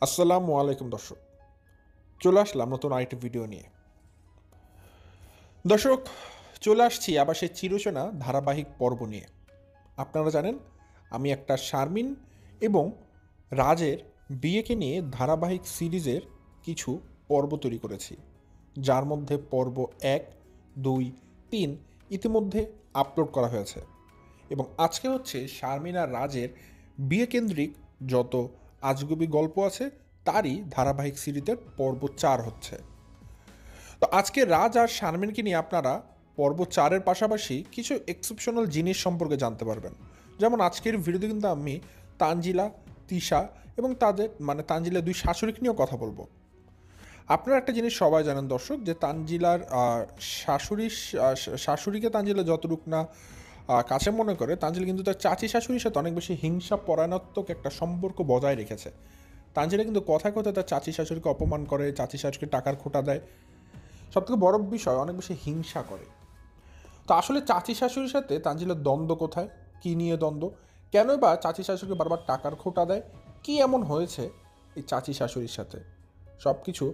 আসসালামু আলাইকুম দর্শক, চলে আসলাম নতুন আরেকটি ভিডিও নিয়ে। দর্শক, চলে আসছি আবার সেই চিরচেনা ধারাবাহিক পর্ব নিয়ে। আপনারা জানেন আমি একটা শারমিন এবং রাজের বিয়েকে নিয়ে ধারাবাহিক সিরিজের কিছু পর্ব তৈরি করেছি, যার মধ্যে পর্ব 1, 2, 3 ইতিমধ্যে আপলোড করা হয়েছে। এবং আজকে হচ্ছে শারমিন আর রাজের বিয়ে কেন্দ্রিক যত আজগুবি গল্প আছে তারই ধারাবাহিক সিরিজের পর্ব 4 হচ্ছে। তো আজকে রাজ আর শারমিনকে নিয়ে আপনারা পর্ব 4-এর পাশাপাশি কিছু এক্সেপশনাল জিনিস সম্পর্কে জানতে পারবেন। যেমন আজকের ভিডিওতে কিন্তু আমি তানজিলা, তিশা এবং তাদের তানজিলার দুই শাশুড়িকে নিয়েও কথা বলবো। আপনারা একটা জিনিস সবাই জানেন দর্শক, যে তানজিলার শাশুড়িকে তানজিলা যতটুক না কাছে মনে করে, তানজিলা কিন্তু তার চাচি শাশুড়ির সাথে অনেক বেশি হিংসা পরায়ণাত্মক একটা সম্পর্ক বজায় রেখেছে। তানজিলা কিন্তু কথায় কথায় তার চাচি শাশুড়িকে অপমান করে, চাচি শাশুড়িকে টাকার খোঁটা দেয়, সবথেকে বড় বিষয় অনেক বেশি হিংসা করে। তো আসলে চাচি শাশুড়ির সাথে তানজিলার দ্বন্দ্ব কোথায়, কী নিয়ে দ্বন্দ্ব, কেনই বা চাচি শাশুড়িকে বারবার টাকার খোঁটা দেয়, কী এমন হয়েছে এই চাচি শাশুড়ির সাথে, সব কিছু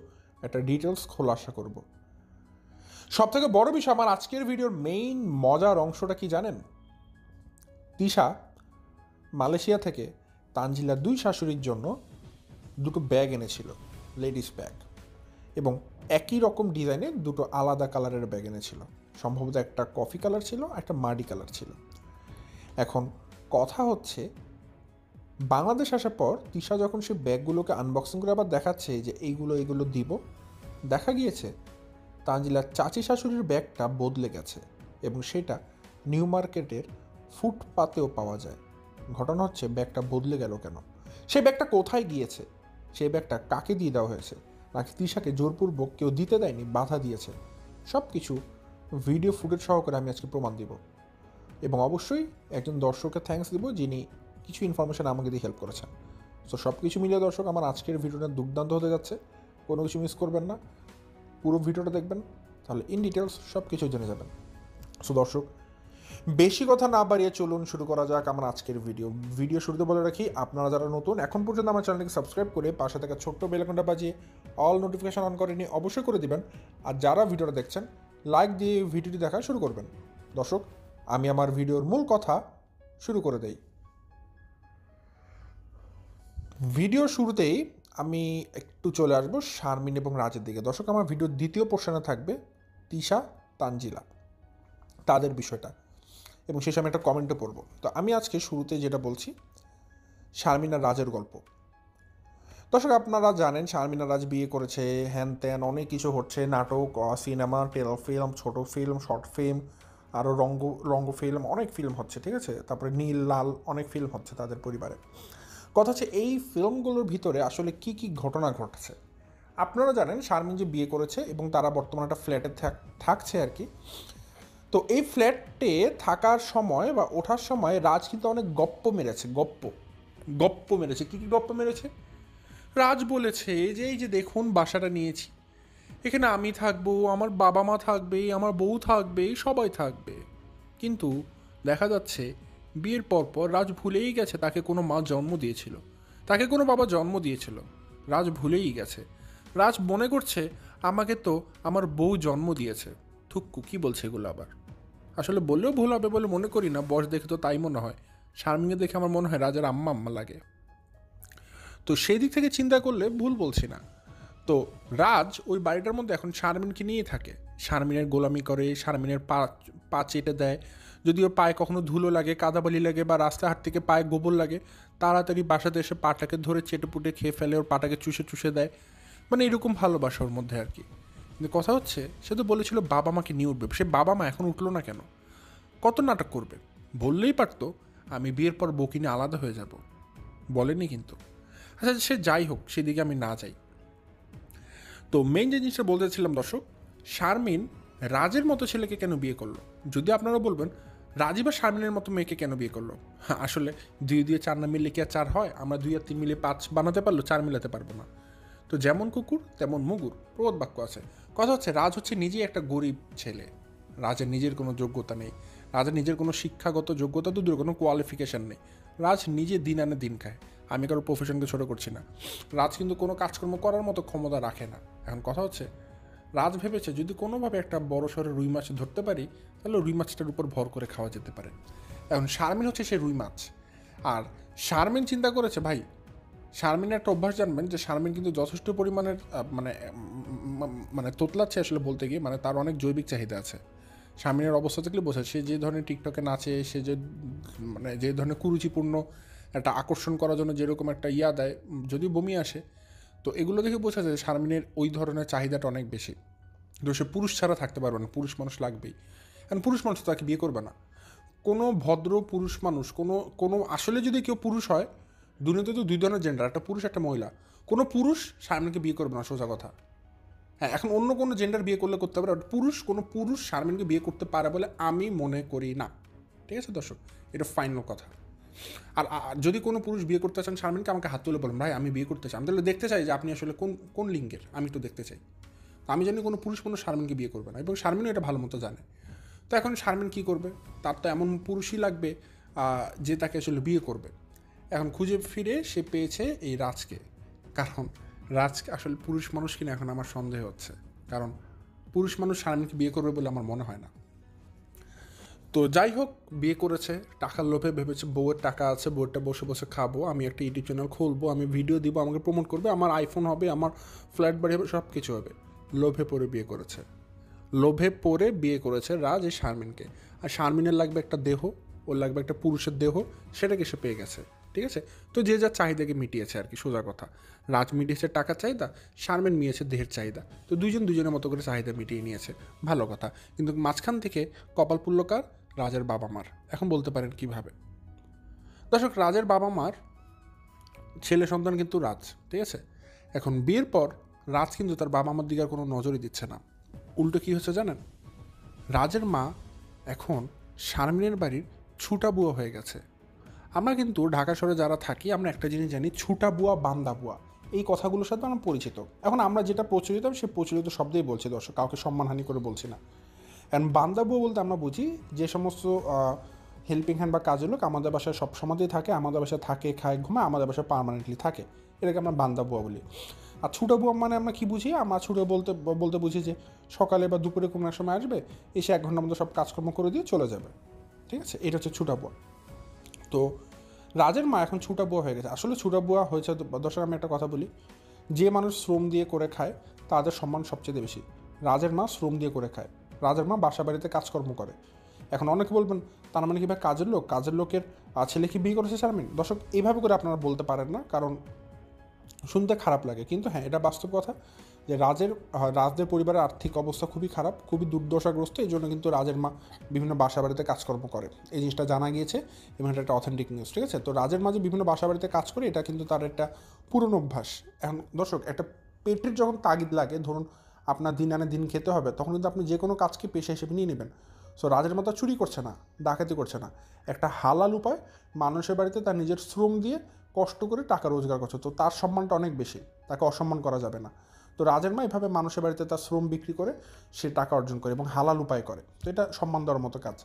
একটা ডিটেলস খোলাসা করব। সব থেকে বড় বিষয়, আমার আজকের ভিডিওর মেইন মজার অংশটা কি জানেন? তিশা মালয়েশিয়া থেকে তানজিলার দুই শাশুড়ির জন্য দুটো ব্যাগ এনেছিল, লেডিস ব্যাগ, এবং একই রকম ডিজাইনের দুটো আলাদা কালারের ব্যাগ এনেছিল। সম্ভবত একটা কফি কালার ছিল, একটা মাটি কালার ছিল। এখন কথা হচ্ছে, বাংলাদেশ আসার পর তিশা যখন সে ব্যাগগুলোকে আনবক্সিং করে আবার দেখাচ্ছে যে এইগুলো দিব, দেখা গিয়েছে তানজিলার চাচি শাশুড়ির ব্যাগটা বদলে গেছে এবং সেটা নিউ মার্কেটের ফুটপাতেও পাওয়া যায়। ঘটনা হচ্ছে, ব্যাগটা বদলে গেল কেন? সেই ব্যাগটা কোথায় গিয়েছে? সেই ব্যাগটা কাকে দিয়ে দেওয়া হয়েছে? নাকি তিশাকে জোরপূর্বক কেউ দিতে দেয়নি, বাধা দিয়েছে? সব কিছু ভিডিও ফুটেজ সহকারে আমি আজকে প্রমাণ দিব। এবং অবশ্যই একজন দর্শককে থ্যাঙ্কস দিব যিনি কিছু ইনফরমেশান আমাকে দিয়ে হেল্প করেছেন। সো সব কিছু মিলিয়ে দর্শক, আমার আজকের ভিডিওটা দুর্দান্ত হতে যাচ্ছে। কোনো কিছু মিস করবেন না, পুরো ভিডিওটা দেখবেন, তাহলে ইন ডিটেলস সব কিছু জেনে যাবেন। সো দর্শক, বেশি কথা না বাড়িয়ে চলুন শুরু করা যাক আমার আজকের ভিডিও শুরুতে বলে রাখি, আপনারা যারা নতুন এখন পর্যন্ত আমার চ্যানেলকে সাবস্ক্রাইব করে পাশে থাকা ছোট্ট বেল আইকনটা বাজিয়ে অল নোটিফিকেশন অন করেনি অবশ্যই করে দিবেন। আর যারা ভিডিওটা দেখছেন, লাইক দিয়ে ভিডিওটি দেখা শুরু করবেন। দর্শক, আমি আমার ভিডিওর মূল কথা শুরু করে দেই। ভিডিও শুরুতেই আমি একটু চলে আসবো শারমিন এবং রাজের দিকে। দর্শক, আমার ভিডিওর দ্বিতীয় পোর্শনে থাকবে তিশা, তানজিলা, তাদের বিষয়টা, এবং শেষে আমি একটা কমেন্টও পড়বো। তো আমি আজকে শুরুতে যেটা বলছি, শারমিন আর রাজের গল্প। দর্শক, আপনারা জানেন শারমিন আর রাজ বিয়ে করেছে, হ্যান ত্যান অনেক কিছু হচ্ছে, নাটক, সিনেমা, টেলিফিল্ম, ছোট ফিল্ম, শর্ট ফিল্ম, আরও রঙ্গ ফিল্ম, অনেক ফিল্ম হচ্ছে, ঠিক আছে? তারপরে নীল লাল অনেক ফিল্ম হচ্ছে তাদের পরিবারে। কথা হচ্ছে, এই ফিল্মগুলোর ভিতরে আসলে কি কি ঘটনা ঘটছে। আপনারা জানেন শারমিন যে বিয়ে করেছে এবং তারা বর্তমানে একটা ফ্ল্যাটে থাকছে আর কি। তো এই ফ্ল্যাটে থাকার সময় বা ওঠার সময় রাজ কিন্তু অনেক গপ্প মেরেছে, গপ্প মেরেছে। কী কী গপ্প মেরেছে? রাজ বলেছে যে এই যে দেখুন বাসাটা নিয়েছি, এখানে আমি থাকবো, আমার বাবা মা থাকবে, আমার বউ থাকবে, সবাই থাকবে। কিন্তু দেখা যাচ্ছে বিয়ের পর রাজ ভুলেই গেছে তাকে কোনো মা জন্ম দিয়েছিল, তাকে কোনো বাবা জন্ম দিয়েছিল। রাজ ভুলেই গেছে। রাজ মনে করছে আমাকে তো আমার বউ জন্ম দিয়েছে। থুক্কু, কী বলছে এগুলো আবার? আসলে বললেও ভুল হবে বলে মনে করি না, বয়স দেখে তো তাই মনে হয়। শারমিনকে দেখে আমার মনে হয় রাজার আম্মা আম্মা লাগে। তো সেই দিক থেকে চিন্তা করলে ভুল বলছি না। তো রাজ ওই বাড়িটার মধ্যে এখন শারমিনকে নিয়েই থাকে, শারমিনের গোলামি করে, শারমিনের পা চেটে দেয়। যদি ওর পায়ে কখনো ধুলো লাগে, কাদাবালি লাগে, বা রাস্তাঘাট থেকে পায়ে গোবর লাগে, তাড়াতাড়ি বাসাতে এসে পাটাকে ধরে চেটেপুটে খেয়ে ফেলে, ওর পাটাকে চুষে চুষে দেয়। মানে এরকম ভালোবাসা ওর মধ্যে আর কি। কিন্তু কথা হচ্ছে, সে তো বলেছিল বাবা মাকে নিয়ে উঠবে, সে বাবা মা এখন উঠলো না কেন? কত নাটক করবে? বললেই পারতো আমি বিয়ের পর বউ কিনে আলাদা হয়ে যাব, বলেনি কিন্তু। আচ্ছা, সে যাই হোক, সেদিকে আমি না যাই। তো মেইন যে জিনিসটা বলতে চাচ্ছিলাম দর্শক, শারমিন রাজের মতো ছেলেকে কেন বিয়ে করলো? যদি আপনারা বলবেন রাজি বা শারমিনের মতো মেয়েকে কেন বিয়ে করলো, হ্যাঁ, আসলে 2 দিয়ে 4 না মিললে কি আর 4 হয়? আমরা 2 আর 3 মিলে 5 বানাতে পারলো, 4 মিলাতে পারবো না। তো যেমন কুকুর তেমন মুগুর, প্রবাদ বাক্য আছে। কথা হচ্ছে, রাজ হচ্ছে নিজেই একটা গরিব ছেলে, রাজের নিজের কোনো যোগ্যতা নেই, রাজের নিজের কোনো শিক্ষাগত যোগ্যতা তো দূর, কোনো কোয়ালিফিকেশান নেই। রাজ নিজে দিন আনে দিন খায়। আমি কারো প্রফেশনকে ছোটো করছি না। রাজ কিন্তু কোনো কাজকর্ম করার মতো ক্ষমতা রাখে না। এখন কথা হচ্ছে, রাজ ভেবেছে যদি কোনোভাবে একটা বড় সড়ো রুই মাছ ধরতে পারি তাহলে রুই মাছটার উপর ভর করে খাওয়া যেতে পারে। এখন শারমিন হচ্ছে সে রুই মাছ। আর শারমিন চিন্তা করেছে ভাই, শারমিনের একটা অভ্যাস জানবেন যে শারমিন কিন্তু যথেষ্ট পরিমাণের মানে তোতলাচ্ছে আসলে বলতে গিয়ে, মানে তার অনেক জৈবিক চাহিদা আছে। শারমিনের অবস্থা দেখলে বোঝা, সে যে ধরনের টিকটকে নাচে, সে যে মানে যে ধরনের কুরুচিপূর্ণ একটা আকর্ষণ করার জন্য যেরকম একটা দেয়, যদিও বমি আসে, তো এগুলো দেখে বোঝা যায় শারমিনের ওই ধরনের চাহিদাটা অনেক বেশি। তো সে পুরুষ ছাড়া থাকতে পারবে না, পুরুষ মানুষ লাগবেই। কারণ পুরুষ মানুষ তো তাকে বিয়ে করবে না। কোনো ভদ্র পুরুষ মানুষ, কোনো আসলে যদি কেউ পুরুষ হয়, দুনিয়াতে তো দুই ধরনের জেন্ডার, একটা পুরুষ একটা মহিলা, কোনো পুরুষ শারমিনকে বিয়ে করবে না, সোজা কথা। হ্যাঁ, এখন অন্য কোনো জেন্ডার বিয়ে করলে করতে পারে, কোনো পুরুষ শারমিনকে বিয়ে করতে পারে বলে আমি মনে করি না। ঠিক আছে দর্শক, এটা ফাইনাল কথা। আর যদি কোনো পুরুষ বিয়ে করতে চান শারমিনকে, আমাকে হাত তুলে বলেন ভাই আমি বিয়ে করতে চাই, আমি তাহলে দেখতে চাই যে আপনি আসলে কোন লিঙ্গের, আমি একটু দেখতে চাই। আমি জানি কোনো পুরুষ মানুষ শারমিনকে বিয়ে করবে না, এবং শারমিনও এটা ভালো মতো জানে। তো এখন শারমিন কী করবে? তার তো এমন পুরুষই লাগবে যে তাকে আসলে বিয়ে করবে। এখন খুঁজে ফিরে সে পেয়েছে এই রাজকে। কারণ রাজকে আসলে পুরুষ মানুষ কিনা এখন আমার সন্দেহ হচ্ছে, কারণ পুরুষ মানুষ শারমিনকে বিয়ে করবে বলে আমার মনে হয় না। তো যাই হোক, বিয়ে করেছে টাকার লোভে, ভেবেছে বউয়ের টাকা আছে, বউয়েরটা বসে বসে খাবো, আমি একটা ইউটিউব চ্যানেল খুলবো, আমি ভিডিও দিব, আমাকে প্রমোট করবে, আমার আইফোন হবে, আমার ফ্ল্যাট বাড়ি হবে, সব কিছু হবে। লোভে পড়ে বিয়ে করেছে, লোভে পড়ে বিয়ে করেছে রাজ এই শারমিনকে। আর শারমিনের লাগবে একটা দেহ, ওর লাগবে একটা পুরুষের দেহ, সেটাকে সে পেয়ে গেছে। ঠিক আছে, তো যে যার চাহিদাকে মিটিয়েছে আর কি, সোজা কথা। রাজ মিটিয়েছে টাকার চাহিদা, শারমিন মিয়েছে দেহের চাহিদা। তো দুজনের মতো করে চাহিদা মিটিয়ে নিয়েছে, ভালো কথা। কিন্তু মাঝখান থেকে কপাল পুড়ল কার? রাজের বাবা মার। এখন বলতে পারেন কিভাবে? দর্শক, রাজের বাবা মার ছেলে সন্তান কিন্তু রাজ, ঠিক আছে। এখন বিয়ের পর রাজ কিন্তু তার বাবা মার দিকে আর কোনো নজরই দিচ্ছে না। উল্টো কী হচ্ছে জানেন? রাজের মা এখন শারমিনের বাড়ির ছুটা বুয়া হয়ে গেছে। আমরা কিন্তু ঢাকা শহরে যারা থাকি, আমরা একটা জিনিস জানি, ছুটা বুয়া, বান্দা বুয়া, এই কথাগুলোর সাথে আমরা পরিচিত। এখন আমরা যেটা প্রচলিত, সে প্রচলিত শব্দেই বলছি দর্শক, কাউকে সম্মানহানি করে বলছি না। অ্যান্ড বান্দা বুয়া বলতে আমরা বুঝি যে সমস্ত হেল্পিং হ্যান্ড বা কাজের লোক আমাদের বাসায় সব সময়তেই থাকে, আমাদের বাসায় থাকে, খায়, ঘুমায়, আমাদের বাসায় পার্মানেন্টলি থাকে, এটাকে আমরা বান্দা বুয়া বলি। আর ছুটা বুয়া মানে আমরা কী বুঝি? আমরা ছুটো বলতে বুঝি যে সকালে বা দুপুরে কোনো এক সময় আসবে, এসে 1 ঘন্টার মধ্যে সব কাজকর্ম করে দিয়ে চলে যাবে। ঠিক আছে, এটা হচ্ছে ছুটা বুয়া। তো রাজের মা এখন ছুটা বুয়া হয়ে গেছে। আসলে ছুটা বুয়া হয়েছে, দর্শক আমি একটা কথা বলি, যে মানুষ শ্রম দিয়ে করে খায় তাদের সম্মান সবচেয়ে বেশি। রাজের মা শ্রম দিয়ে করে খায়, রাজের মা বাসা বাড়িতে কাজকর্ম করে। এখন অনেকে বলবেন তার মানে কি ভাই কাজের লোকের ছেলে কি বিয়ে করেছে শারমিন? দর্শক, এইভাবে করে আপনারা বলতে পারেন না, কারণ শুনতে খারাপ লাগে, কিন্তু হ্যাঁ, এটা বাস্তব কথা যে রাজদের পরিবারের আর্থিক অবস্থা খুবই খারাপ, খুবই দুর্দশাগ্রস্ত। এই জন্য কিন্তু রাজের মা বিভিন্ন বাসা বাড়িতে কাজকর্ম করে, এই জিনিসটা জানা গিয়েছে এবং এটা একটা অথেন্টিক নিউজ। ঠিক আছে, তো রাজের মা যে বিভিন্ন বাসা বাড়িতে কাজ করে, এটা কিন্তু তার একটা পুরনো অভ্যাস। এখন দর্শক, একটা পেটের যখন তাগিদ লাগে, ধরুন আপনার দিন আনে দিন খেতে হবে, তখন কিন্তু আপনি যে কোনো কাজকে পেশা হিসেবে নিয়ে নেবেন। সো রাজের মতো চুরি করছে না, ডাকাতি করছে না, একটা হালাল উপায় মানুষের বাড়িতে তার নিজের শ্রম দিয়ে কষ্ট করে টাকা রোজগার করছে, তো তার সম্মানটা অনেক বেশি, তাকে অসম্মান করা যাবে না। তো রাজের মা এভাবে মানুষের বাড়িতে তার শ্রম বিক্রি করে সে টাকা অর্জন করে এবং হালাল উপায় করে, তো এটা সম্মান দেওয়ার মতো কাজ।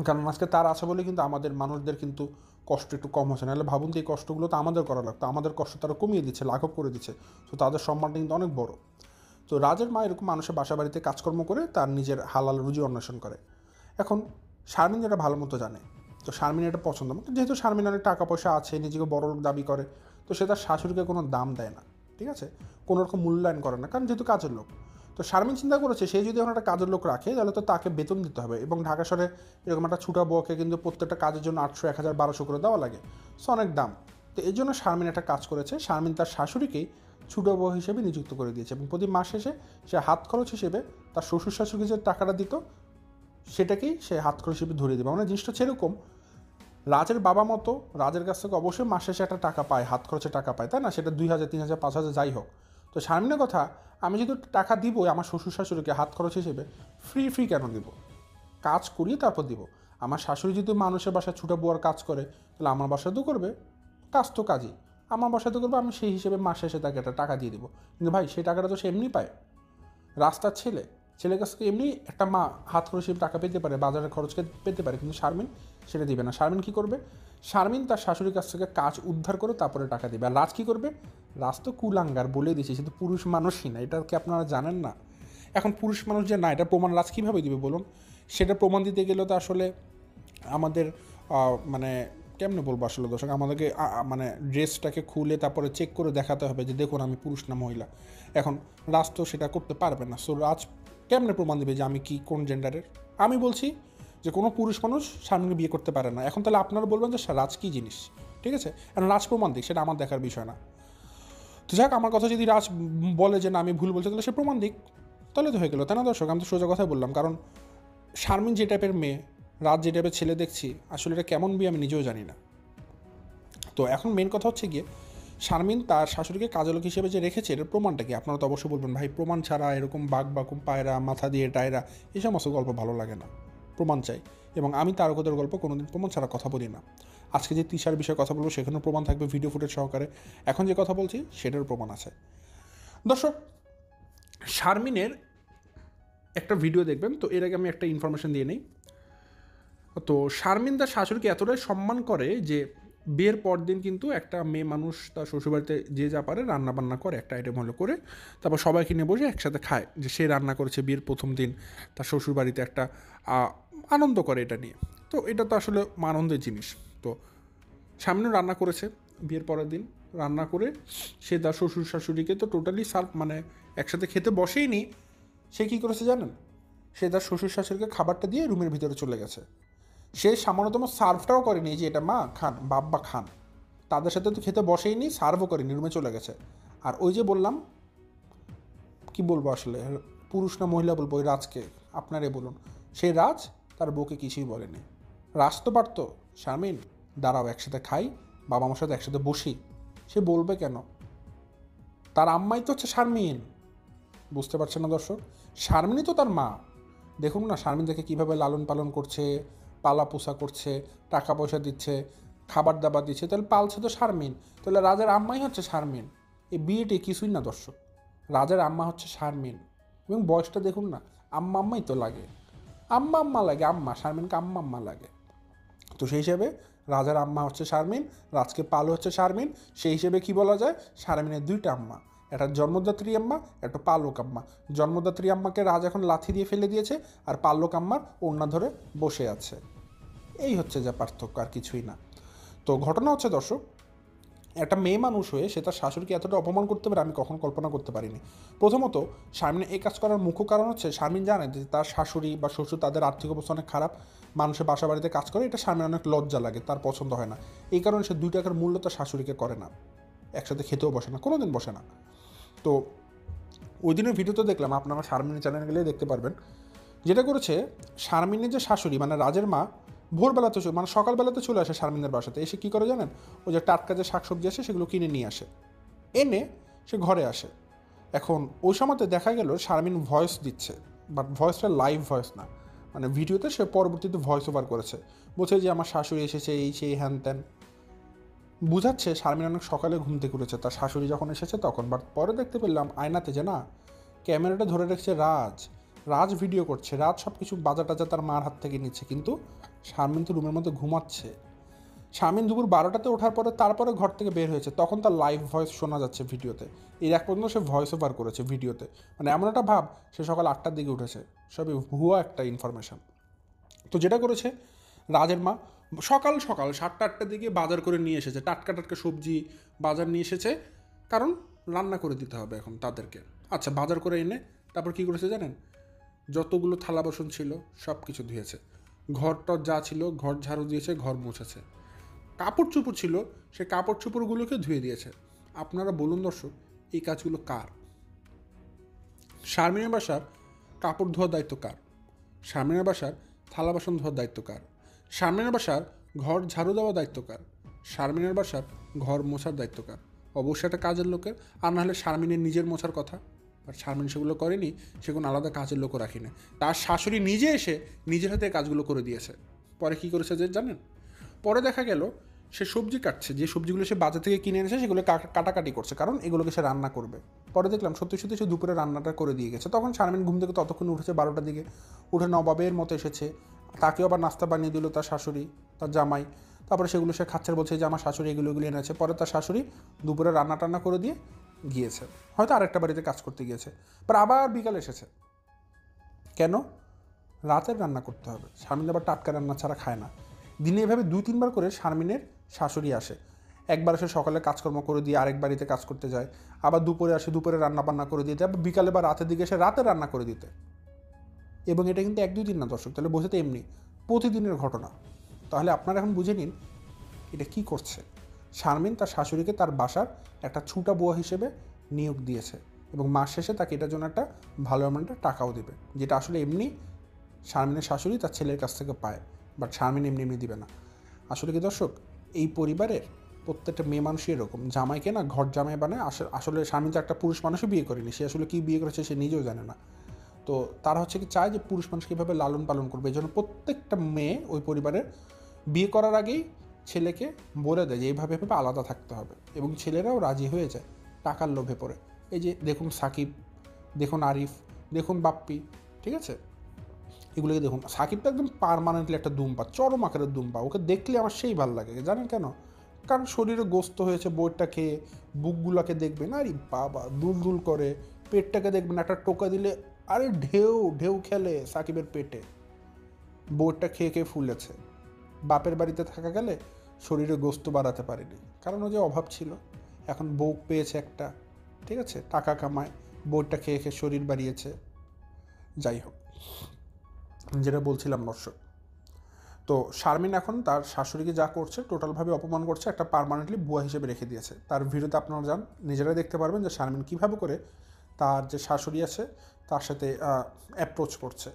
কারণ আজকে তার আছে বলে কিন্তু আমাদের মানুষদের কিন্তু কষ্ট একটু কম হচ্ছে, নাহলে ভাবুন তো এই কষ্টগুলো তো আমাদের করা লাগতো, আমাদের কষ্ট তারা কমিয়ে দিচ্ছে, লাঘব করে দিচ্ছে, তো তাদের সম্মানটা কিন্তু অনেক বড়। তো রাজের মা এরকম মানুষের বাসা বাড়িতে কাজকর্ম করে তার নিজের হালাল রুজি অন্বেষণ করে। এখন শারমিন যেটা ভালো মতো জানে, তো শারমিন এটা পছন্দ, যেহেতু শারমিন অনেক টাকা পয়সা আছে, নিজেকে বড় লোক দাবি করে, তো সে তার শাশুড়িকে কোনো দাম দেয় না, ঠিক আছে, কোনো রকম মূল্যায়ন করে না, কারণ যেহেতু কাজের লোক। তো শারমিন চিন্তা করেছে সে যদি এখন একটা কাজের লোক রাখে তাহলে তো তাকে বেতন দিতে হবে, এবং ঢাকা শহরে এরকম একটা ছুটা বউকে কিন্তু প্রত্যেকটা কাজের জন্য 800, 1000, 1200 করে দেওয়া লাগে, সো অনেক দাম। তো এই জন্য শারমিন একটা কাজ করেছে, শারমিন তার শাশুড়িকেই ছুটো বউ হিসেবে নিযুক্ত করে দিয়েছে, এবং প্রতি মাস শেষে সে হাত খরচ হিসেবে তার শ্বশুর শাশুড়িকে যে টাকাটা দিত সেটাকেই সে হাত খরচ হিসেবে ধরিয়ে দেবে। মানে জিনিসটা সেরকম, রাজের বাবা মতো রাজের কাছ থেকে অবশ্যই মাস শেষে একটা টাকা পায়, হাত খরচে টাকা পায়, তাই না? সেটা 2000, 3000, 5000 যাই হোক। তো শারমিনের কথা, আমি যদি টাকা দিব আমার শ্বশুর শাশুড়িকে হাত খরচ হিসেবে, ফ্রি কেন দিব? কাজ করিয়ে তারপর দিব। আমার শাশুড়ি যদি মানুষের বাসায় ছুটা বুয়ার কাজ করে, তাহলে আমার বাসায় তো করবে, কাজ তো কাজই আমার বাসায় তো করবে, আমি সেই হিসেবে মাস শেষে তাকে একটা টাকা দিয়ে দিব। কিন্তু ভাই সেই টাকাটা তো সে এমনি পায়, রাস্তার ছেলে, ছেলের কাছ থেকে এমনি একটা মা হাত খরচে টাকা পেতে পারে, বাজারের খরচ পেতে পারে, কিন্তু শারমিন সেটা দিবে না। শারমিন কী করবে? শারমিন তার শাশুড়ির কাছ থেকে কাজ উদ্ধার করে তারপরে টাকা দেবে। আর রাজ কী করবে? রাজ তো কুলাঙ্গার, বলে দিয়েছে, সে তো পুরুষ মানুষই না, এটা কি আপনারা জানেন না? এখন পুরুষ মানুষ যে না, এটা প্রমাণ রাজ কীভাবে দিবে বলুন? সেটা প্রমাণ দিতে গেলে তো আসলে আমাদের মানে কেমনে বলবো আসলে দর্শক, আমাদেরকে মানে ড্রেসটাকে খুলে তারপরে চেক করে দেখাতে হবে যে দেখুন আমি পুরুষ না মহিলা। এখন রাজ তো সেটা করতে পারবে না। সো রাজ কেমনে প্রমাণ দেবে যে আমি কি কোন জেন্ডারের? আমি বলছি যে কোনো পুরুষ মানুষ শারমিনকে বিয়ে করতে পারে না। এখন তাহলে আপনারা বলবেন যে রাজ কী জিনিস, ঠিক আছে? এখন রাজ প্রমাণ দিক, সেটা আমার দেখার বিষয় না। তো যাক, আমার কথা যদি রাজ বলে যে না আমি ভুল বলছি, তাহলে সে প্রমাণ দিক, তাহলে তো হয়ে গেলো, তাই না দর্শক? আমি তো সোজা কথাই বললাম। কারণ শারমিন যে টাইপের মেয়ে, রাজ যে টাইপের ছেলে দেখছি, আসলে এটা কেমন বিয়ে আমি নিজেও জানি না। তো এখন মেন কথা হচ্ছে গিয়ে, শারমিন তার শাশুড়িকে কাজলক হিসেবে যে রেখেছে, এর প্রমাণটা কি? আপনারা তো অবশ্যই বলবেন ভাই প্রমাণ ছাড়া এরকম বাঘ বাকুম পায়রা মাথা দিয়ে টায়রা এই সমস্ত গল্প ভালো লাগে না, প্রমাণ চাই। এবং আমি তারকদের গল্প কোনোদিন প্রমাণ ছাড়া কথা বলি না। আজকে যে তিশার বিষয়ে কথা বলবো সেখানেও প্রমাণ থাকবে, ভিডিও ফুটেজ সহকারে। এখন যে কথা বলছি সেটারও প্রমাণ আছে। দর্শক, শারমিনের একটা ভিডিও দেখবেন, তো এর আগে আমি একটা ইনফরমেশন দিয়ে নিই। তো শারমিন তার শাশুড়িকে এতটাই সম্মান করে যে বিয়ের পর দিন কিন্তু একটা মেয়ে মানুষ তার শ্বশুরবাড়িতে যে যা পারে রান্না বান্না করে, একটা আইটেম হলো করে, তারপর সবাইকে নিয়ে বসে একসাথে খায়, যে সে রান্না করেছে বিয়ের প্রথম দিন তার শ্বশুরবাড়িতে, একটা আনন্দ করে এটা নিয়ে। তো এটা তো আসলে আনন্দের জিনিস। তো সামনে রান্না করেছে বিয়ের পরের দিন, রান্না করে সে তার শ্বশুর শাশুড়িকে তো টোটালি সার্ভ, মানে একসাথে খেতে বসেই নি, সে কী করেছে জানেন? সে তার শ্বশুর শাশুড়িকে খাবারটা দিয়ে রুমের ভিতরে চলে গেছে। সে সামান্যতম সার্ভটাও করেনি যে এটা মা খান, বাব্বা খান, তাদের সাথে তো খেতে বসেই নি, সার্ভও করেনি, রুমে চলে গেছে। আর ওই যে বললাম, কি বলবো আসলে, পুরুষ না মহিলা বলবো ওই রাজকে, আপনারাই বলুন, সেই রাজ তার বউকে কিছুই বলেনি। রাজ তো পারতো, শারমিন দাঁড়াও একসাথে খাই, বাবা আমার সাথে একসাথে বসি, সে বলবে কেন? তার আম্মাই তো হচ্ছে শারমিন, বুঝতে পারছেন না দর্শক? শারমিনই তো তার মা। দেখুন না শারমিন দেখে কীভাবে লালন পালন করছে, পালা পোষা করছে, টাকা পয়সা দিচ্ছে, খাবার দাবার দিচ্ছে, তাহলে পালছে তো শারমিন, তাহলে রাজার আম্মাই হচ্ছে শারমিন। এই বিয়েটি কিছুই না দর্শক, রাজার আম্মা হচ্ছে শারমিন। এবং বয়সটা দেখুন না, আম্মা আম্মাই তো লাগে, আম্মা আম্মা লাগে, আম্মা শারমিনকে আম্মা আম্মা লাগে। তো সেই হিসেবে রাজার আম্মা হচ্ছে শারমিন, রাজকে পাল হচ্ছে শারমিন। সেই হিসেবে কি বলা যায়, শারমিনের দুইটা আম্মা, একটা জন্মদাত্রী আম্মা, একটা পালক আম্মা। জন্মদাত্রী আম্মাকে রাজ এখন লাথি দিয়ে ফেলে দিয়েছে, আর পালক আম্মার ওড়না ধরে বসে আছে। এই হচ্ছে যা পার্থক্য, আর কিছুই না। তো ঘটনা হচ্ছে দর্শক, একটা মেয়ে মানুষ হয়ে সে তার শাশুড়িকে এতটা অপমান করতে পারে আমি কখনো কল্পনা করতে পারিনি। প্রথমত শারমিন এই কাজ করার মুখ্য কারণ হচ্ছে, শারমিন জানে যে তার শাশুড়ি বা শ্বশুর তাদের আর্থিক অবস্থা অনেক খারাপ, মানুষের বাসা বাড়িতে কাজ করে, এটা শারমিন অনেক লজ্জা লাগে, তার পছন্দ হয় না। এই কারণে সে 2 টাকার মূল্য তার শাশুড়িকে করে না, একসাথে খেতেও বসে না, কোনো দিন বসে না। তো ওই দিনের ভিডিওতে দেখলাম, আপনারা শারমিনের চ্যানেলে গেলে দেখতে পারবেন, যেটা করেছে শারমিনের যে শাশুড়ি মানে রাজের মা, ভোরবেলাতে মানে সকালবেলাতে চলে আসে শারমিনের বাসাতে, এসে কী করে জানেন? ওই যে টাটকা যে শাকসবজি আসে সেগুলো কিনে নিয়ে আসে, এনে সে ঘরে আসে। এখন ওই সময়তে দেখা গেল শারমিন ভয়েস দিচ্ছে, বাট ভয়েসটা লাইভ ভয়েস না, মানে ভিডিওতে সে পরবর্তীতে ভয়েস ওভার করেছে, বলছে যে আমার শাশুড়ি এসেছে, এই সেই হ্যান ত্যান, বুঝাচ্ছে শারমিন অনেক সকালে ঘুম থেকে উঠেছে তার শাশুড়ি যখন এসেছে তখন। বাট পরে দেখতে পেলাম আয়নাতে যে না, ক্যামেরাটা ধরে রেখেছে রাজ ভিডিও করছে, রাজ সব কিছু বাজা টাজা তার মার হাত থেকে নিচ্ছে, কিন্তু শারমিন তো রুমের মধ্যে ঘুমাচ্ছে। শারমিন দুপুর 12টাতে ওঠার পরে তারপরে ঘর থেকে বের হয়েছে, তখন তার লাইভ ভয়েস শোনা যাচ্ছে ভিডিওতে। এর এক পর্যন্ত সে ভয়েস ওভার করেছে ভিডিওতে, মানে এমন একটা ভাব সে সকাল 8টার দিকে উঠেছে, সবই ভুয়া একটা ইনফরমেশান। তো যেটা করেছে রাজের মা, সকাল সকাল 7টা-8টার দিকে বাজার করে নিয়ে এসেছে, টাটকা টাটকা সবজি বাজার নিয়ে এসেছে, কারণ রান্না করে দিতে হবে এখন তাদেরকে। আচ্ছা, বাজার করে এনে তারপর কী করেছে জানেন? যতগুলো থালা বাসন ছিল সব কিছু ধুয়েছে, ঘরটর যা ছিল ঘর ঝাড়ু দিয়েছে, ঘর মুছেছে, কাপড় চোপড় ছিল সে কাপড় চোপড়গুলোকে ধুয়ে দিয়েছে। আপনারা বলুন দর্শক, এই কাজগুলো কার? শারমিনের বাসার কাপড় ধোয়ার দায়িত্ব কার? শারমিনের বাসার থালা বাসন ধোয়ার দায়িত্ব কার? শারমিনের বাসার ঘর ঝাড়ু দেওয়ার দায়িত্ব কার? শারমিনের বাসার ঘর মোছার দায়িত্ব কার? অবশ্যই একটা কাজের লোকের, আর নাহলে শারমিনের নিজের মোছার কথা। আর শারমিন সেগুলো করেনি, সে কোনো আলাদা কাজের লোকও রাখি না, তার শাশুড়ি নিজে এসে নিজের হাতে কাজগুলো করে দিয়েছে। পরে কী করেছে যে জানেন? পরে দেখা গেল সে সবজি কাটছে, যে সবজিগুলো সে বাজার থেকে কিনে এনেছে সেগুলো কাটাকাটি করছে, কারণ এগুলোকে সে রান্না করবে। পরে দেখলাম সত্যি সত্যি সে দুপুরে রান্নাটা করে দিয়ে গেছে। তখন শারমিন ঘুম থেকে ততক্ষণ উঠেছে 12টার দিকে, উঠে নবাবের মতো এসেছে। তাকেও আবার নাস্তা বানিয়ে দিল তার শাশুড়ি, তার জামাই। তারপরে সেগুলো সে খাচ্ছে, বলছে যে আমার শাশুড়ি এগুলো এনেছে। পরে তার শাশুড়ি দুপুরে রান্না টান্না করে দিয়ে গিয়েছে, হয়তো আরেকটা বাড়িতে কাজ করতে গিয়েছে। পর আবার বিকালে এসেছে। কেন? রাতের রান্না করতে হবে। শারমিন আবার টাটকা রান্না ছাড়া খায় না। দিনে এভাবে 2-3 বার করে শারমিনের শাশুড়ি আসে। একবার সে সকালে কাজকর্ম করে দিয়ে আরেক বাড়িতে কাজ করতে যায়, আবার দুপুরে আসে, দুপুরে রান্না বান্না করে দিতে, আবার বিকালে বা রাতের দিকে এসে রাতে রান্না করে দিতে। এবং এটা কিন্তু 1-2 দিন না দর্শক, তাহলে বোঝাতে এমনি প্রতিদিনের ঘটনা। তাহলে আপনারা এখন বুঝে নিন এটা কি করছে। শারমিন তার শাশুড়িকে তার বাসার একটা ছুটা বুয়া হিসেবে নিয়োগ দিয়েছে, এবং মাস শেষে তাকে এটার জন্য একটা ভালো অ্যামাউন্টের টাকাও দেবে, যেটা আসলে এমনি শারমিনের শাশুড়ি তার ছেলের কাছ থেকে পায়, বাট শারমিন এমনি এমনি দিবে না। আসলে কি দর্শক, এই পরিবারের প্রত্যেকটা মেয়ে মানুষই এরকম, জামাইকে না ঘর জামাই বানায়। আসলে স্বামী তো একটা পুরুষ মানুষও বিয়ে করেনি, সে আসলে কী বিয়ে করেছে সে নিজেও জানে না। তো তারা হচ্ছে কি চায় যে পুরুষ মানুষকে কীভাবে লালন পালন করবে, এই জন্য প্রত্যেকটা মেয়ে ওই পরিবারের বিয়ে করার আগেই ছেলেকে বলে দেয় যে এইভাবে এভাবে আলাদা থাকতে হবে, এবং ছেলেরাও রাজি হয়ে যায় টাকার লোভে পড়ে। এই যে দেখুন সাকিব, দেখুন আরিফ, দেখুন বাপ্পি, ঠিক আছে, এগুলোকে দেখুন। সাকিব তো একদম পারমানেন্টলি একটা দুম্পা, চরম আকারের দুম্পা। ওকে দেখলে আমার সেই ভালো লাগে, জানেন কেন? কারণ শরীরে গোস্ত হয়েছে, বইটা খেয়ে বুকগুলোকে দেখবেন আরে বাবা দুল দুল করে, পেটটাকে দেখবেন একটা টোকা দিলে আরে ঢেউ ঢেউ খেলে সাকিবের পেটে। বইটা খেয়ে খেয়ে ফুলেছে। বাপের বাড়িতে থাকা গেলে শরীরে গোস্ত বাড়াতে পারেনি, কারণ ও যে অভাব ছিল। এখন বউ পেয়েছে একটা, ঠিক আছে, টাকা কামায়, বইটা খেয়ে খেয়ে শরীর বাড়িয়েছে। যাই হোক, যেটা বলছিলাম দর্শক, তো শারমিন এখন তার শাশুড়িকে যা করছে টোটালভাবে অপমান করছে, একটা পার্মানেন্টলি বুয়া হিসেবে রেখে দিয়েছে। তার ভিডিওতে আপনারা যান, নিজেরাই দেখতে পারবেন যে শারমিন কীভাবে করে তার যে শাশুড়ি আছে তার সাথে অ্যাপ্রোচ করছে।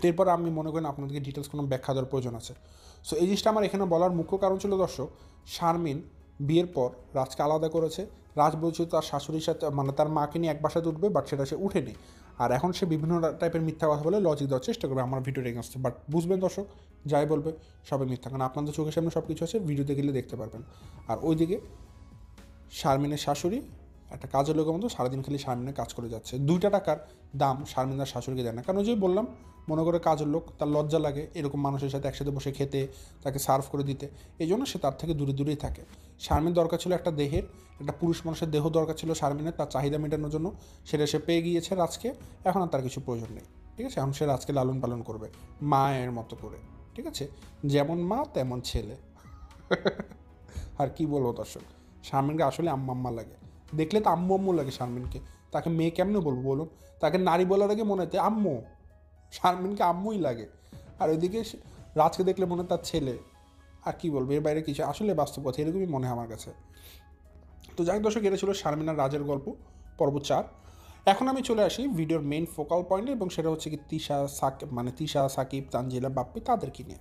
এরপর আমি মনে করি আপনাদেরকে ডিটেলস কোনো ব্যাখ্যা দেওয়ার প্রয়োজন আছে। সো এই জিনিসটা আমার এখানে বলার মুখ্য কারণ ছিল দর্শক, শারমিন বিয়ের পর রাজকে আলাদা করেছে। রাজ বলছে তার শাশুড়ির সাথে, মানে তার মাকে নিয়ে এক বাসাতে উঠবে, বাট সেটা সে উঠেনি। আর এখন সে বিভিন্ন টাইপের মিথ্যা কথা বলে লজিক দেওয়ার চেষ্টা করবে আমার ভিডিও এগেন্সটে। বাট বুঝবেন দর্শক, যাই বলবে সবাই মিথ্যা, কারণ আপনাদের চোখের সামনে সব কিছু আছে, ভিডিওতে গেলে দেখতে পারবেন। আর ওইদিকে শারমিনের শাশুড়ি একটা কাজের লোকের মতো সারাদিন খালি শারমিনের কাজ করে যাচ্ছে। 2টা টাকার দাম শারমিন তার শাশুড়িকে দেয় না, কারণ ওই যে বললাম, মনে করে কাজের লোক, তার লজ্জা লাগে এরকম মানুষের সাথে একসাথে বসে খেতে, তাকে সার্ভ করে দিতে, এই জন্য সে তার থেকে দূরে দূরেই থাকে। শারমিন দরকার ছিল একটা দেহের, একটা পুরুষ মানুষের দেহ দরকার ছিল শারমিনের, তার চাহিদা মেটানোর জন্য। সেটা সে পেয়ে গিয়েছে রাজকে, এখন আর তার কিছু প্রয়োজন নেই, ঠিক আছে। এখন সে রাজকে লালন পালন করবে মায়ের মতো করে, ঠিক আছে, যেমন মা তেমন ছেলে। আর কি বলবো দর্শক, শারমিনকে আসলে আম্মা আম্মা লাগে, দেখলে তো আম্মু আম্মু লাগে শারমিনকে। তাকে মেয়ে কেমনে বলবো বলুন? তাকে নারী বলার আগে মনে হতে আম্মু, শারমিনকে আম্মুই লাগে। আর ওইদিকে রাজকে দেখলে মনে হয় তার ছেলে। আর কি বলবো, এর বাইরে কিছু আসলে বাস্তব কথা, এরকমই মনে হয় আমার কাছে। তো যাই দর্শক, এটা ছিল শারমিন আর রাজের গল্প পর্ব 4। এখন আমি চলে আসি ভিডিওর মেইন ফোকাল পয়েন্টে, এবং সেটা হচ্ছে কি তিশা, সাকিব, তানজিলা, বাপ্পি তাদেরকে নিয়ে।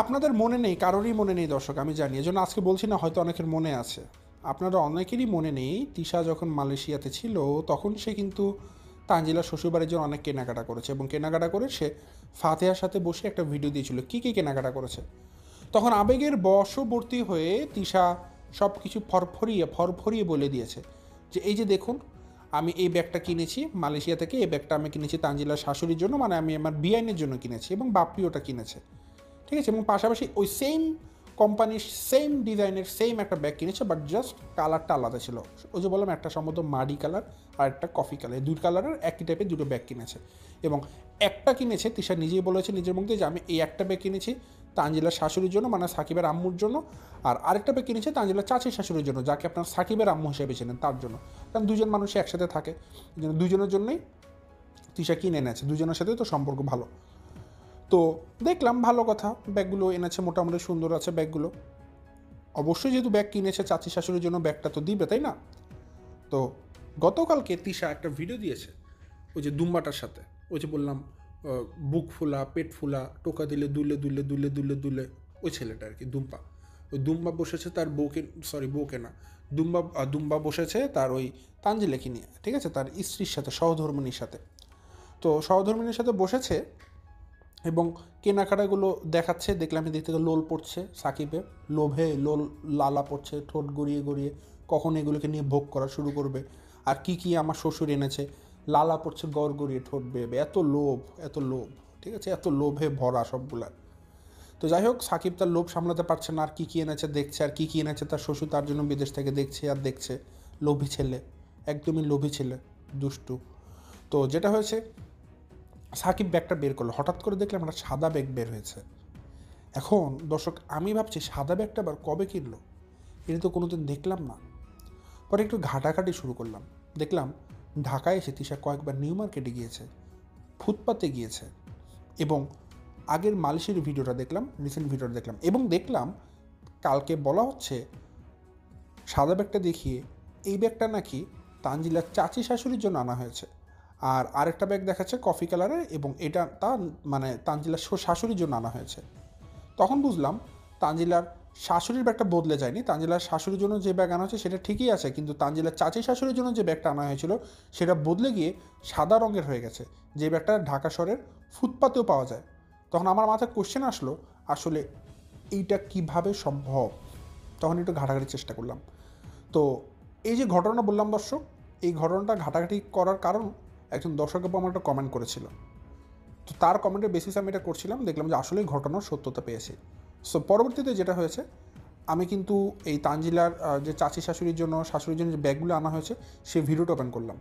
আপনাদের মনে নেই, কারোরই মনে নেই দর্শক, আমি জানি, এজন্য আজকে বলছি না, হয়তো অনেকের মনে আছে। আপনারা অনেকেরই মনে নেই, তিশা যখন মালয়েশিয়াতে ছিল তখন সে কিন্তু তানজিলার শ্বশুরবাড়ির জন্য অনেক কেনাকাটা করেছে, এবং কেনাকাটা করে সে ফাতেহার সাথে বসে একটা ভিডিও দিয়েছিল কী কী কেনাকাটা করেছে। তখন আবেগের বশবর্তী হয়ে তিশা সব কিছু ফরফরিয়ে বলে দিয়েছে যে এই যে দেখুন, আমি এই ব্যাগটা কিনেছি মালয়েশিয়া থেকে, এই ব্যাগটা আমি কিনেছি তানজিলার শাশুড়ির জন্য, মানে আমি আমার বিআইনের জন্য কিনেছি, এবং বাপ্পি ওটা কিনেছে, ঠিক আছে। এবং পাশাপাশি ওই সেম কোম্পানির সেম ডিজাইনের সেম একটা ব্যাগ কিনেছে, বাট জাস্ট কালারটা আলাদা ছিল। ওই যে বললাম, একটা সম্ভবত মাডি কালার আর একটা কফি কালার, এই 2 কালারের একই টাইপের 2টো ব্যাগ কিনেছে। এবং একটা কিনেছে, তিশা নিজেই বলেছে নিজের মুখে যে আমি এই একটা ব্যাগ কিনেছি তানজিলার শাশুড়ির জন্য, মানে সাকিবের আম্মুর জন্য, আর আরেকটা ব্যাগ কিনেছে তানজিলার চাচির শাশুড়ির জন্য, যাকে আপনার সাকিবের আম্মু হিসেবে চেনেন, তার জন্য। কারণ 2জন মানুষই একসাথে থাকে, এই জন্য 2জনের জন্যই তিশা কিনে এনেছে, 2জনের সাথেই তো সম্পর্ক ভালো। তো দেখলাম ভালো কথা, ব্যাগগুলো এনেছে, মোটামুটি সুন্দর আছে ব্যাগগুলো। অবশ্যই যেহেতু ব্যাগ কিনেছে চাচি শাশুড়ির জন্য, ব্যাগটা তো দিবে, তাই না? তো গতকালকে তিশা একটা ভিডিও দিয়েছে ওই যে দুম্বাটার সাথে, ওই যে বললাম বুক ফুলা, পেট ফুলা, টোকা দিলে দুলে দুলে দুলে দুলে দুলে, ওই ছেলেটা আর কি, দুম্বা। ওই দুম্বা বসেছে তার বউকে না, দুম্বা বসেছে তার ওই তানজিলাকে নিয়ে, ঠিক আছে, তার স্ত্রীর সাথে, সহধর্মিণীর সাথে। তো সহধর্মিণীর সাথে বসেছে, এবং কেনাকাটাগুলো দেখাচ্ছে, দেখলাম এদিক থেকে লোল পড়ছে সাকিবে, লোভে লোল লালা পড়ছে ঠোঁট গড়িয়ে গড়িয়ে, কখন এগুলোকে নিয়ে ভোগ করা শুরু করবে। আর কি কি আমার শ্বশুর এনেছে, লালা পড়ছে গড় গড়িয়ে ঠোঁট বেয়ে, এত লোভ, এত লোভ, ঠিক আছে, এত লোভে ভরা সবগুলা। তো যাই হোক, সাকিব তার লোভ সামলাতে পারছে না, আর কী কী এনেছে দেখছে, আর কী কী এনেছে তার শ্বশুর তার জন্য বিদেশ থেকে দেখছে আর দেখছে। লোভী ছেলে, একদমই লোভী ছেলে, দুষ্টু। তো যেটা হয়েছে, সাকিব ব্যাগটা বের করলো, হঠাৎ করে দেখলাম একটা সাদা ব্যাগ বের হয়েছে। এখন দর্শক, আমি ভাবছি সাদা ব্যাগটা আবার কবে কিনলো, এটা তো কোনোদিন দেখলাম না। পরে একটু ঘাটাঘাটি শুরু করলাম, দেখলাম ঢাকায় এসে তিশা কয়েকবার নিউ মার্কেটে গিয়েছে, ফুটপাতে গিয়েছে, এবং আগের মালয়েশিয়ার ভিডিওটা দেখলাম, রিসেন্ট ভিডিওটা দেখলাম, এবং দেখলাম কালকে বলা হচ্ছে সাদা ব্যাগটা দেখিয়ে এই ব্যাগটা নাকি তানজিলার চাচি শাশুড়ির জন্য আনা হয়েছে। আর আরেকটা ব্যাগ দেখাচ্ছে কফি কালারের, এবং এটা তা মানে তানজিলার শাশুড়ির জন্য আনা হয়েছে। তখন বুঝলাম তানজিলার শাশুড়ির ব্যাগটা বদলে যায়নি, তানজিলার শাশুড়ির জন্য যে ব্যাগ আনা হয়েছে সেটা ঠিকই আছে, কিন্তু তানজিলার চাচি শাশুড়ির জন্য যে ব্যাগটা আনা হয়েছিল সেটা বদলে গিয়ে সাদা রঙের হয়ে গেছে, যে ব্যাগটা ঢাকা শহরের ফুটপাতেও পাওয়া যায়। তখন আমার মাথায় কোশ্চেন আসলো, আসলে এইটা কিভাবে সম্ভব। তখন একটু ঘাটাঘাটির চেষ্টা করলাম। তো এই যে ঘটনা বললাম দর্শক, এই ঘটনাটা ঘাটাঘাটি করার কারণ একজন দর্শক আপু আমার একটা কমেন্ট করেছিল। তো তার কমেন্টের বেসিসে আমি এটা করছিলাম, দেখলাম যে আসলেই ঘটনার সত্যতা পেয়েছি। সো পরবর্তীতে যেটা হয়েছে, আমি কিন্তু এই তানজিলার যে চাচি শাশুড়ির জন্য যে ব্যাগগুলো আনা হয়েছে সেই ভিডিওটা ওপেন করলাম,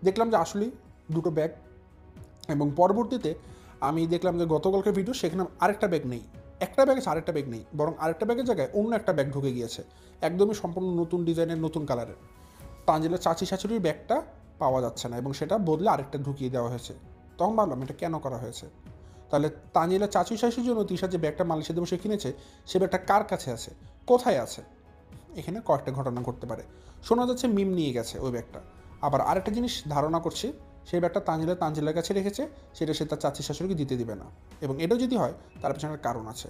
দেখলাম যে আসলেই দুটো ব্যাগ। এবং পরবর্তীতে আমি দেখলাম যে গতকালকের ভিডিও, সেখানে আরেকটা ব্যাগ নেই, একটা ব্যাগ আছে আরেকটা ব্যাগ নেই, বরং আরেকটা ব্যাগের জায়গায় অন্য একটা ব্যাগ ঢুকে গিয়েছে, একদমই সম্পূর্ণ নতুন ডিজাইনের, নতুন কালারের। তানজিলার চাচি শাশুড়ির ব্যাগটা পাওয়া যাচ্ছে না, এবং সেটা বদলে আরেকটা ঢুকিয়ে দেওয়া হয়েছে। তখন ভাবলাম এটা কেন করা হয়েছে। তাহলে তানজিলার চাচি শাশুড়ির জন্য তিশা যে ব্যাগটা মালয়েশিয়াতে বসে কিনেছে, সে ব্যাগটা কার কাছে আছে, কোথায় আছে। এখানে কয়েকটা ঘটনা ঘটতে পারে। শোনা যাচ্ছে মিম নিয়ে গেছে ওই ব্যাগটা। আবার আরেকটা জিনিস ধারণা করছি, সেই ব্যাগটা তানজিলার কাছে রেখেছে, সেটা সে তার চাচি শাশুড়িকে দিতে দিবে না। এবং এটাও যদি হয়, তার পেছনে একটা কারণ আছে।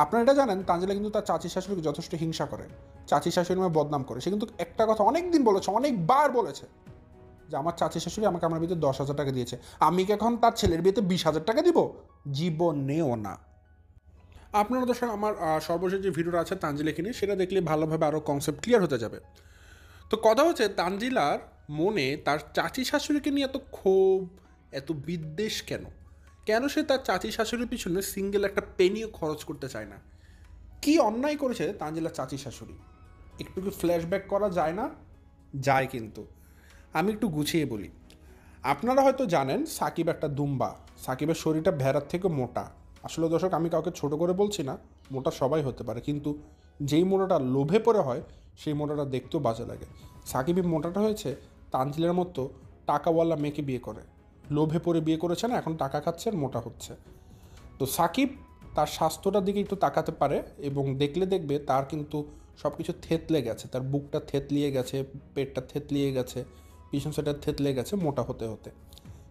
আপনারা এটা জানেন, তানজিলা কিন্তু তার চাচি শাশুড়িকে যথেষ্ট হিংসা করে, চাচি শাশুড়ি নামে বদনাম করে। সে কিন্তু একটা কথা অনেক দিন বলেছে, অনেকবার বলেছে, যে আমার চাচি শাশুড়ি আমাকে আমার বিয়েতে 10,000 টাকা দিয়েছে, আমি কি এখন তার ছেলের বিয়েতে 20,000 টাকা দিব? জীবনেও না। আপনারা দর্শক আমার সর্বশেষ যে ভিডিওটা আছে তানজিলা কিনে, সেটা দেখলে ভালোভাবে আরও কনসেপ্ট ক্লিয়ার হতে যাবে। তো কথা হচ্ছে, তানজিলার মনে তার চাচি শাশুড়িকে নিয়ে এত ক্ষোভ, এত বিদ্বেষ কেন? কেন সে তার চাচি শাশুড়ির পিছনে সিঙ্গেল একটা পেনিও খরচ করতে চায় না? কি অন্যায় করেছে তানজিলার চাচি শাশুড়ি? একটু কি ফ্ল্যাশব্যাক করা যায় না? যায়, কিন্তু আমি একটু গুছিয়ে বলি। আপনারা হয়তো জানেন সাকিব একটা দুম্বা, সাকিবের শরীরটা ভেড়ার থেকে মোটা। আসলে দর্শক, আমি কাউকে ছোট করে বলছি না, মোটা সবাই হতে পারে, কিন্তু যেই মোটাটা লোভে পড়ে হয় সেই মোটাটা দেখতেও বাজে লাগে। সাকিবের মোটাটা হয়েছে তানজিলের মতো টাকাওয়ালা মেয়েকে বিয়ে করে, লোভে পড়ে বিয়ে করেছে না, এখন টাকা খাচ্ছে আর মোটা হচ্ছে। তো সাকিব তার স্বাস্থ্যটার দিকে একটু তাকাতে পারে, এবং দেখলে দেখবে তার কিন্তু সব কিছু থেতলে গেছে, তার বুকটা থেতলিয়ে গেছে, পেটটা থেতলিয়ে গেছে, পিছন সাইডটা থেতলে গেছে মোটা হতে হতে।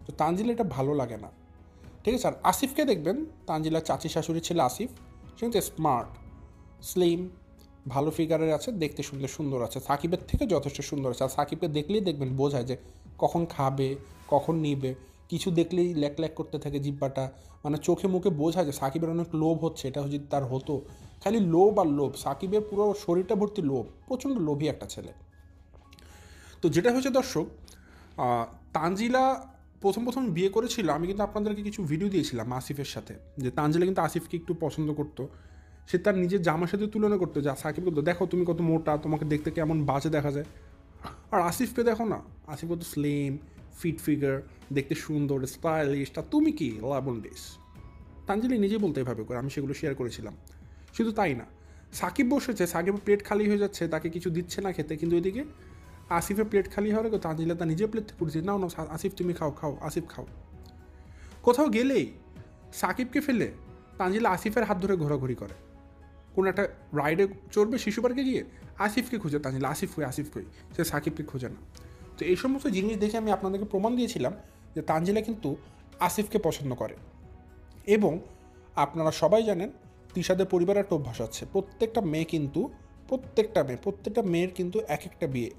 তো তানজিলা এটা ভালো লাগে না, ঠিক আছে। আর আসিফকে দেখবেন, তানজিলার চাচি শাশুড়ির ছেলে আসিফ, সে কিন্তু স্মার্ট, স্লিম, ভালো ফিগারের আছে, দেখতে সুন্দর সুন্দর আছে, সাকিবের থেকে যথেষ্ট সুন্দর আছে। আর সাকিবকে দেখলেই দেখবেন বোঝায় যে কখন খাবে, কখন নিবে, কিছু দেখলেই ল্যাক ল্যাক করতে থাকে জিব্বাটা, মানে চোখে মুখে বোঝায় যে সাকিবের অনেক লোভ হচ্ছে। এটা যদি তার হতো, খালি লোভ আর লোভ, সাকিবের পুরো শরীরটা ভর্তি লোভ, প্রচণ্ড লোভী একটা ছেলে। তো যেটা হচ্ছে দর্শক, তানজিলা প্রথম প্রথম বিয়ে করেছিল, আমি কিন্তু আপনাদেরকে কিছু ভিডিও দিয়েছিলাম আসিফের সাথে, যে তানজিলা কিন্তু আসিফকে একটু পছন্দ করতো। সে তার নিজের জামার সাথে তুলনা করতো, যা সাকিব করতো, দেখো তুমি কত মোটা, তোমাকে দেখতে কেমন বাজে দেখা যায়। আর আসিফকে দেখো না, আসিফ কত স্লিম, ফিট ফিগার, দেখতে সুন্দর, স্টাইলিশ, তা তুমি কি লাবন্ডিস। তানজিলা নিজেই বলতে এভাবে করে, আমি সেগুলো শেয়ার করেছিলাম। শুধু তাই না, সাকিব বসেছে, সাকিবের প্লেট খালি হয়ে যাচ্ছে, তাকে কিছু দিচ্ছে না খেতে, কিন্তু এদিকে আসিফের প্লেট খালি হওয়ার আগে তানজিলা তার নিজের প্লেট থেকে উঠছে, নাও না আসিফ তুমি খাও, খাও আসিফ খাও। কোথাও গেলেই সাকিবকে ফেলে তানজিলা আসিফের হাত ধরে ঘোরাঘুরি করে। কোনো একটা রাইডে চড়বে শিশু পার্কে গিয়ে, আসিফকে খুঁজে তানজিলা, আসিফ কই, আসিফ কই, সে সাকিবকে খোঁজে না। তো এই সমস্ত জিনিস দেখে আমি আপনাদেরকে প্রমাণ দিয়েছিলাম যে তানজিলা কিন্তু আসিফকে পছন্দ করে। এবং আপনারা সবাই জানেন তিশাদের পরিবারের একটা অভ্যাস আছে, প্রত্যেকটা মেয়ের কিন্তু এক একটা বিয়ে,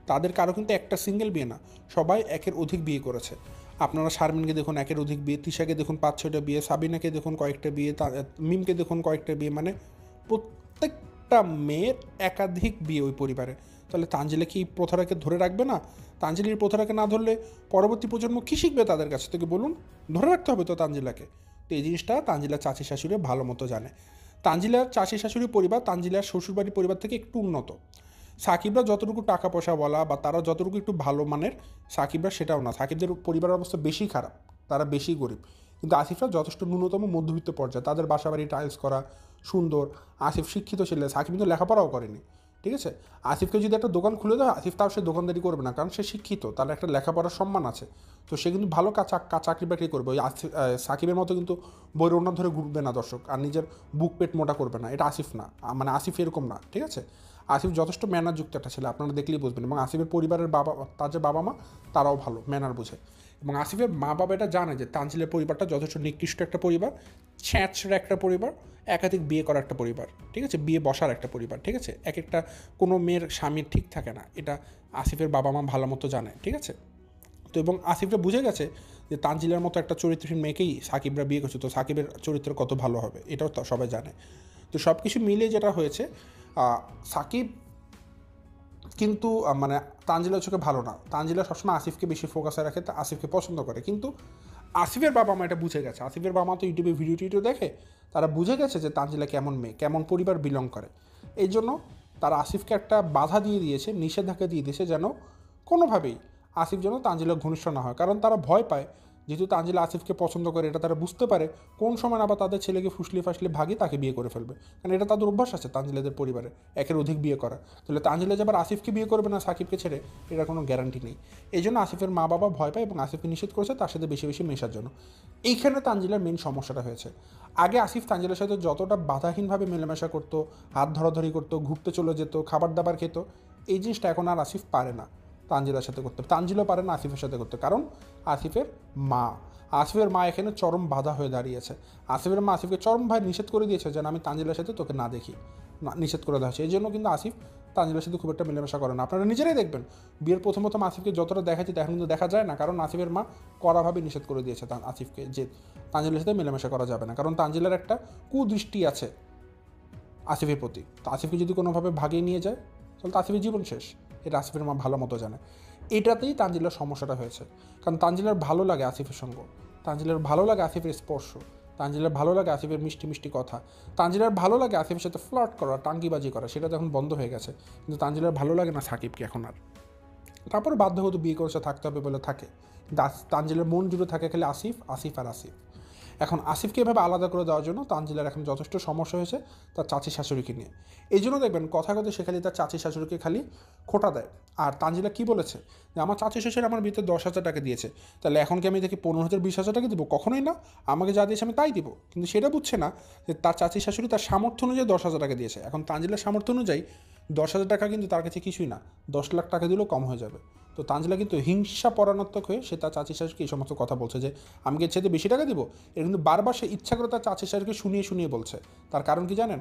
তাদের কারো কিন্তু একটা সিঙ্গেল বিয়ে না, সবাই একের অধিক বিয়ে করেছে। আপনারা শারমিনকে দেখুন একের অধিক বিয়ে, তিশাকে দেখুন 5-6টা বিয়ে, সাবিনাকে দেখুন কয়েকটা বিয়ে, মিমকে দেখুন কয়েকটা বিয়ে, মানে প্রত্যেকটা মেয়ের একাধিক বিয়ে ওই পরিবারে। তাহলে তানজিলা কি এই প্রথাটাকে ধরে রাখবে না? তানজিলার প্রথাটাকে না ধরলে পরবর্তী প্রজন্ম কী শিখবে তাদের কাছ থেকে বলুন? ধরে রাখতে হবে তো তানজিলাকে। তো এই জিনিসটা তানজিলার চাচি শাশুড়ি ভালো মতো জানে। তানজিলার চাচি শাশুড়ি পরিবার তানজিলার শ্বশুরবাড়ির পরিবার থেকে একটু উন্নত। সাকিবরা যতটুকু টাকা পয়সা বলা বা তারা যতটুকু একটু ভালো মানের, সাকিবরা সেটাও না। সাকিবদের পরিবারের অবস্থা বেশি খারাপ, তারা বেশি গরিব। কিন্তু আসিফরা যথেষ্ট ন্যূনতম মধ্যবিত্ত পর্যায়ে, তাদের বাসাবাড়ি টাইলস করা, সুন্দর। আসিফ শিক্ষিত ছেলে, সাকিব কিন্তু লেখাপড়াও করেনি, ঠিক আছে? আসিফকে যদি একটা দোকান খুলে দেয়, আসিফ তাও সে দোকানদারি করবে না, কারণ সে শিক্ষিত, তার একটা লেখাপড়ার সম্মান আছে। তো সে কিন্তু ভালো চাকরি বাকরি করবে। ওই সাকিবের মতো কিন্তু বইয়ের ওনার ধরে ঘুরবে না দর্শক, আর নিজের বুক পেট মোটা করবে না। এটা আসিফ না, মানে আসিফ এরকম না, ঠিক আছে? আসিফ যথেষ্ট ম্যানারযুক্ত একটা ছেলে, আপনারা দেখলেই বুঝবেন। এবং আসিফের পরিবারের তার যে বাবা মা, তারাও ভালো ম্যানার বোঝে। এবং আসিফের মা বাবা এটা জানে যে তানজিলের পরিবারটা যথেষ্ট নিকৃষ্ট একটা পরিবার, ছ্যাঁচড়া একটা পরিবার, একাধিক বিয়ে করা একটা পরিবার, ঠিক আছে? বিয়ে বসার একটা পরিবার, ঠিক আছে? এক একটা কোনো মেয়ের স্বামীর ঠিক থাকে না, এটা আসিফের বাবা মা ভালো মতো জানে, ঠিক আছে? তো এবং আসিফরা বুঝে গেছে যে তানজিলার মতো একটা চরিত্রহীন মেয়েকেই সাকিবরা বিয়ে করছে, তো সাকিবের চরিত্র কত ভালো হবে এটাও তো সবাই জানে। তো সব কিছু মিলিয়ে যেটা হয়েছে, সাকিব কিন্তু মানে তানজিলার চোখে ভালো না। তানজিলা সবসময় আসিফকে বেশি ফোকাসে রাখে, তা আসিফকে পছন্দ করে। কিন্তু আসিফের বাবা মা এটা বুঝে গেছে। আসিফের বাবা মা তো ইউটিউবে ভিডিও দেখে, তারা বুঝে গেছে যে তানজিলা কেমন মেয়ে, কেমন পরিবার বিলং করে। এই জন্য তারা আসিফকে একটা বাধা দিয়ে দিয়েছে, নিষেধাজ্ঞা দিয়ে দিয়েছে, যেন কোনোভাবেই আসিফ যেন তানজিলার ঘনিষ্ঠ না হয়। কারণ তারা ভয় পায়, যেহেতু তানজিলা আসিফকে পছন্দ করে, এটা তারা বুঝতে পারে কোন সময় আবার তাদের ছেলেকে ফুসলি ফাসলি ভাগিয়ে তাকে বিয়ে করে ফেলবে। কারণ এটা তাদের অভ্যাস আছে তানজিলাদের পরিবারে, একের অধিক বিয়ে করা। তাহলে তানজিলা যে আবার আসিফকে বিয়ে করবে না সাকিবকে ছেড়ে, এটার কোনো গ্যারান্টি নেই। এই জন্য আসিফের মা বাবা ভয় পায় এবং আসিফকে নিষেধ করেছে তার সাথে বেশি বেশি মেশার জন্য। এইখানে তানজিলার মেন সমস্যাটা হয়েছে। আগে আসিফ তানজিলার সাথে যতটা বাধাহীনভাবে মেলামেশা করতো, হাত ধরাধরি করতো, ঘুরতে চলে যেত, খাবার দাবার খেত, এই জিনিসটা এখন আর আসিফ পারে না তানজিলার সাথে করতে। তানজিলও পারে না আসিফের সাথে করতে, কারণ আসিফের মা আসিফের মা এখানে চরম বাধা হয়ে দাঁড়িয়েছে। আসিফের মা আসিফকে চরমভাবে নিষেধ করে দিয়েছে যেন আমি তানজিলার সাথে তোকে না দেখি, না নিষেধ করে দেওয়া হয়েছে। এই জন্য কিন্তু আসিফ তানজিলার সাথে খুব একটা মেলামেশা করে না। আপনারা নিজেরাই দেখবেন, বিয়ের প্রথম আসিফকে যতটা দেখাচ্ছে এখন কিন্তু দেখা যায় না, কারণ আসিফের মা কড়াভাবে নিষেধ করে দিয়েছে আসিফকে যে তানজিলার সাথে মেলামেশা করা যাবে না, কারণ তানজিলার একটা কুদৃষ্টি আছে আসিফের প্রতি। তো আসিফকে যদি কোনোভাবে ভাগিয়ে নিয়ে যায় তাহলে তো আসিফের জীবন শেষ, এটা আসিফের মা ভালো মতো জানে। এটাতেই তানজিলার সমস্যাটা হয়েছে, কারণ তানজিলার ভালো লাগে আসিফের সঙ্গ, তানজিলার ভালো লাগে আসিফের স্পর্শ, তানজিলার ভালো লাগে আসিফের মিষ্টি মিষ্টি কথা, তানজিলার ভালো লাগে আসিফের সাথে ফ্লার্ট করা, টাঙ্কিবাজি করা, সেটা তো এখন বন্ধ হয়ে গেছে। কিন্তু তানজিলার ভালো লাগে না সাকিবকে এখন আর। তারপরে বাধ্য হতো বিয়ে করে থাকতে হবে বলে থাকে। তানজিলার মন জুড়ে থাকে খালি আসিফ, আসিফ আর আসিফ। এখন আসিফকে এভাবে আলাদা করে দেওয়ার জন্য তানজিলার এখন যথেষ্ট সমস্যা হয়েছে তার চাচি শাশুড়িকে নিয়ে। এই জন্য দেখবেন কথা কথা সে খালি তার চাচি শাশুড়িকে খালি খোঁটা দেয়। আর তানজিলা কী বলেছে যে আমার চাচি শাশুড়ি আমার বিয়েতে 10,000 টাকা দিয়েছে, তাহলে এখন কি আমি দেখি 15,000 20,000 টাকা দিব? কখনোই না, আমাকে যা দিয়েছে আমি তাই দিব। কিন্তু সেটা বুঝছে না যে তার চাচি শাশুড়ি তার সামর্থ্য অনুযায়ী 10,000 টাকা দিয়েছে। এখন তানজিলার সামর্থ্য অনুযায়ী 10,000 টাকা কিন্তু তার কাছে কিছুই না, 10 লাখ টাকা দিলেও কম হয়ে যাবে। তো তানজিলা কিন্তু হিংসা পরাণাত্মক হয়ে সে তার চাচি শাশুড়িকে এই সমস্ত কথা বলছে যে আমি কি চেয়ে বেশি টাকা দিব। এর কিন্তু বারবার সে ইচ্ছা করে তার চাচি শাশুড়িকে শুনিয়ে শুনিয়ে বলছে। তার কারণ কি জানেন?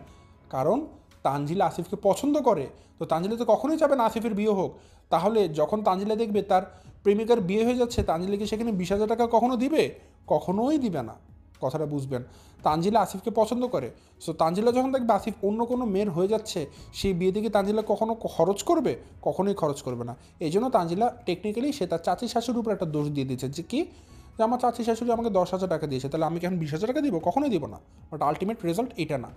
কারণ তানজিলা আসিফকে পছন্দ করে। তো তানজিলা তো কখনোই চাবে না আসিফের বিয়ে হোক। তাহলে যখন তানজিলা দেখবে তার প্রেমিকার বিয়ে হয়ে যাচ্ছে, তানজিলাকে সেখানে 20,000 টাকা কখনো দিবে? কখনোই দিবে না। কথাটা বুঝবেন। তানজিলা আসিফকে পছন্দ করে। সো তানজিলা যখন দেখবে আসিফ অন্য কোনো মেয়ের হয়ে যাচ্ছে, সেই বিয়ে থেকে তানজিলা কখনো খরচ করবে? কখনোই খরচ করবে না। এই জন্য তানজিলা টেকনিক্যালি সে তার চাচি শাশুড়ির উপর একটা দোষ দিয়ে দিচ্ছে যে কি, যে আমার চাচি শাশুড়ি আমাকে 10,000 টাকা দিয়েছে, তাহলে আমি কি এখন 20,000 টাকা দিব? কখনোই দিব না। বাট আলটিমেট রেজাল্ট এটা না।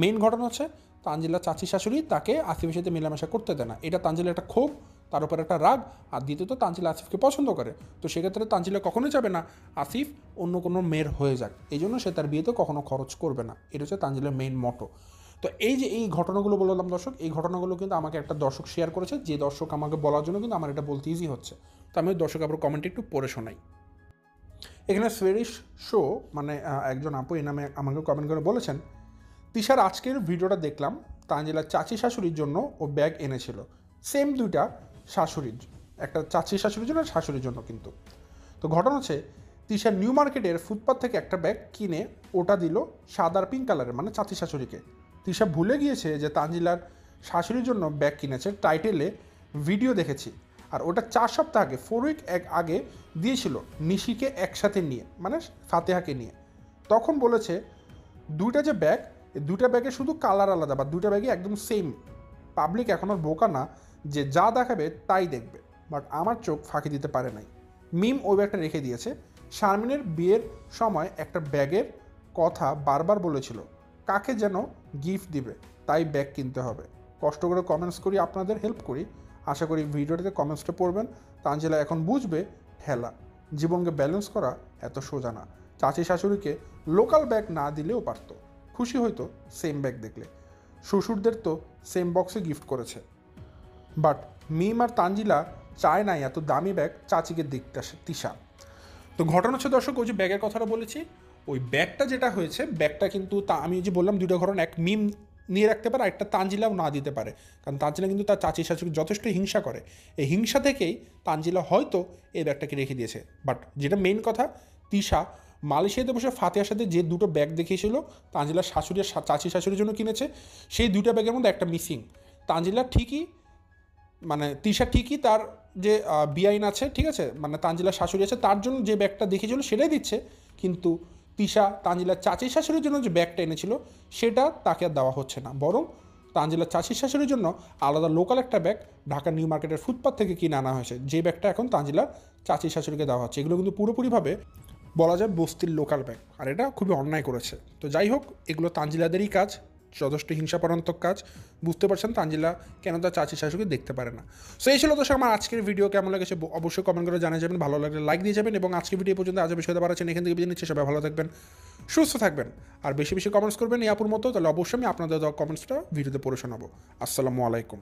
মেন ঘটনা হচ্ছে তানজিলা চাচি শাশুড়ি তাকে আসিফের সাথে মেলামেশা করতে দেয় না। এটা তানজিলা একটা ক্ষোভ, তার উপর একটা রাগ। আর দ্বিতীয়ত তানজিলা আসিফকে পছন্দ করে। তো সেক্ষেত্রে তানজিলা কখনোই চাবে না আসিফ অন্য কোনো মেয়ের হয়ে যাক। এই জন্য সে তার বিয়েতে কখনো খরচ করবে না। এটা হচ্ছে তানজিলার মেইন মটো। তো এই যে এই ঘটনাগুলো বললাম দর্শক, এই ঘটনাগুলো কিন্তু আমাকে একটা দর্শক শেয়ার করেছে, যে দর্শক আমাকে বলার জন্য কিন্তু আমার এটা বলতে ইজি হচ্ছে। তো আমি দর্শক আবার কমেন্টে একটু পড়ে শোনাই। এখানে সুয়েরিশ শো মানে একজন আপু এই নামে আমাকে কমেন্ট করে বলেছেন, তিশার আজকের ভিডিওটা দেখলাম, তানজিলার চাচি শাশুড়ির জন্য ও ব্যাগ এনেছিল, সেম দুইটা শাশুড়ির, একটা চাচি শাশুড়ির জন্য শাশুড়ির জন্য কিন্তু। তো ঘটনা হচ্ছে তিশার নিউ মার্কেটের ফুটপাথ থেকে একটা ব্যাগ কিনে ওটা দিল সাদা আর পিঙ্ক কালারের, মানে চাচি শাশুড়িকে। তিশা ভুলে গিয়েছে যে তানজিলার শাশুড়ির জন্য ব্যাগ কিনেছে, টাইটেলে ভিডিও দেখেছি আর ওটা 4 সপ্তাহ আগে 4 উইক আগে দিয়েছিল নিশিকে একসাথে নিয়ে, মানে ফাতেহাকে নিয়ে। তখন বলেছে দুইটা যে ব্যাগ, দুইটা ব্যাগে শুধু কালার আলাদা বা দুইটা ব্যাগে একদম সেম। পাবলিক এখন আর বোকা না যে যা দেখাবে তাই দেখবে, বাট আমার চোখ ফাঁকি দিতে পারে নাই। মিম ওই ব্যাগটা রেখে দিয়েছে। শারমিনের বিয়ের সময় একটা ব্যাগের কথা বারবার বলেছিল, কাকে যেন গিফট দিবে, তাই ব্যাগ কিনতে হবে। কষ্ট করে কমেন্টস করি, আপনাদের হেল্প করি, আশা করি ভিডিওটিতে কমেন্টসটা পড়বেন। তানজিলা এখন বুঝবে ঠেলা, জীবনকে ব্যালেন্স করা এত সোজা না। চাচি শাশুড়িকে লোকাল ব্যাগ না দিলেও পারত, খুশি হয়তো সেম ব্যাগ দেখলে। শ্বশুরদের তো সেম বক্সে গিফট করেছে, বাট মিম আর তানজিলা চায় নাই এত দামি ব্যাগ চাচিকে দেখতে আসে তিশা। তো ঘটনা হচ্ছে দর্শক, ওই যে ব্যাগের কথাটা বলেছি, ওই ব্যাগটা যেটা হয়েছে, ব্যাগটা কিন্তু আমি যে বললাম দুটো ঘটনা, এক মিম নিয়ে রাখতে পারে, একটা তানজিলাও না দিতে পারে। কারণ তানজিলা কিন্তু তার চাচি শাশুড়ি যথেষ্ট হিংসা করে, এই হিংসা থেকেই তানজিলা হয়তো এই ব্যাগটাকে রেখে দিয়েছে। বাট যেটা মেইন কথা, তিশা মালয়েশিয়াতে বসে ফাতেহার সাথে যে দুটো ব্যাগ দেখিয়েছিল তানজিলার শাশুড়ি আর চাচি শাশুড়ির জন্য কিনেছে, সেই দুটো ব্যাগের মধ্যে একটা মিসিং। তানজিলা ঠিকই, মানে তিশা ঠিকই তার যে বিআইন আছে, ঠিক আছে, মানে তানজিলার শাশুড়ি আছে, তার জন্য যে ব্যাগটা দেখিয়েছিল সেটাই দিচ্ছে, কিন্তু তিশা তানজিলার চাচি শাশুড়ির জন্য যে ব্যাগটা এনেছিল সেটা তাকে আর দেওয়া হচ্ছে না, বরং তানজিলার চাচি শাশুড়ির জন্য আলাদা লোকাল একটা ব্যাগ ঢাকা নিউ মার্কেটের ফুটপাথ থেকে কিনে আনা হয়েছে, যে ব্যাগটা এখন তানজিলার চাচি শাশুড়িকে দেওয়া হচ্ছে। এগুলো কিন্তু পুরোপুরিভাবে বলা যায় বস্তির লোকাল ব্যাগ, আর এটা খুবই অন্যায় করেছে। তো যাই হোক, এগুলো তানজিলাদেরই কাজ, যথেষ্ট হিংসাপরান্তক কাজ। বুঝতে পারছেন তানজিলা কেন তার চাচি শাশুকে দেখতে পারে না। সো এই ছিল দর্শক আমার আজকের ভিডিও, কেমন লেগেছে অবশ্যই কমেন্ট করে জানিয়ে যাবেন, ভালো লাগলে লাইক দিয়ে যাবেন, এবং আজকের ভিডিও পর্যন্ত আজ বিষয়তে পারছেন এখান থেকে বিদায় নিচ্ছি। সবাই ভালো থাকবেন, সুস্থ থাকবেন, আর বেশি বেশি কমেন্টস করবেন ইয়াপুর মতো, তাহলে অবশ্যই আমি আপনাদের কমেন্টসটা ভিডিওতে পড়ে শোনাবো। আসসালামু আলাইকুম।